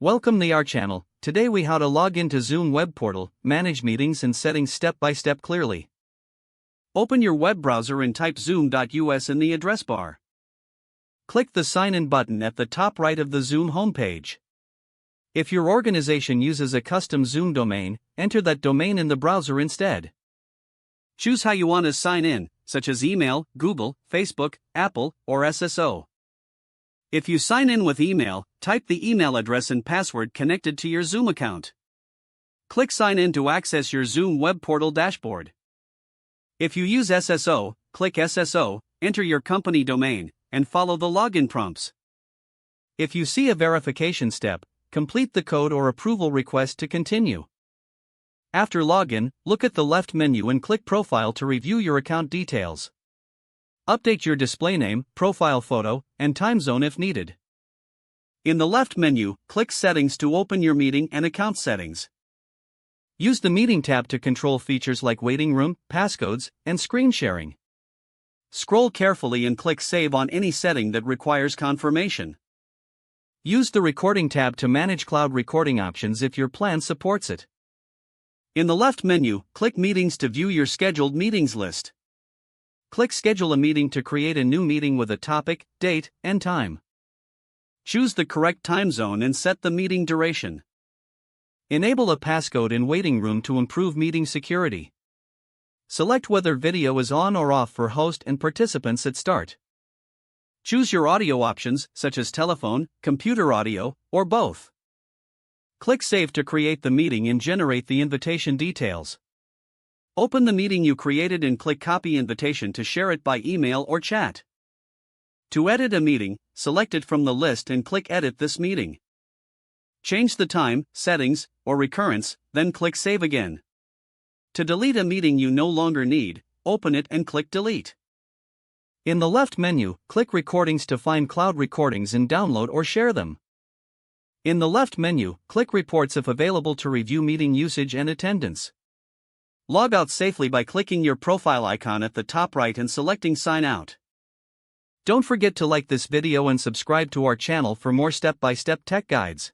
Welcome to our channel. Today we how to log into Zoom web portal, manage meetings and settings step by step clearly. Open your web browser and type zoom.us in the address bar. Click the sign in button at the top right of the Zoom homepage. If your organization uses a custom Zoom domain, enter that domain in the browser instead. Choose how you want to sign in, such as email, Google, Facebook, Apple, or SSO. If you sign in with email, type the email address and password connected to your Zoom account. Click Sign in to access your Zoom web portal dashboard. If you use SSO, click SSO, enter your company domain, and follow the login prompts. If you see a verification step, complete the code or approval request to continue. After login, look at the left menu and click Profile to review your account details. Update your display name, profile photo, and time zone if needed. In the left menu, click Settings to open your meeting and account settings. Use the Meeting tab to control features like waiting room, passcodes, and screen sharing. Scroll carefully and click Save on any setting that requires confirmation. Use the Recording tab to manage cloud recording options if your plan supports it. In the left menu, click Meetings to view your scheduled meetings list. Click Schedule a meeting to create a new meeting with a topic, date, and time. Choose the correct time zone and set the meeting duration. Enable a passcode in waiting room to improve meeting security. Select whether video is on or off for host and participants at start. Choose your audio options, such as telephone, computer audio, or both. Click Save to create the meeting and generate the invitation details. Open the meeting you created and click Copy Invitation to share it by email or chat. To edit a meeting, select it from the list and click Edit this meeting. Change the time, settings, or recurrence, then click Save again. To delete a meeting you no longer need, open it and click Delete. In the left menu, click Recordings to find cloud recordings and download or share them. In the left menu, click Reports if available to review meeting usage and attendance. Log out safely by clicking your profile icon at the top right and selecting Sign Out. Don't forget to like this video and subscribe to our channel for more step-by-step tech guides.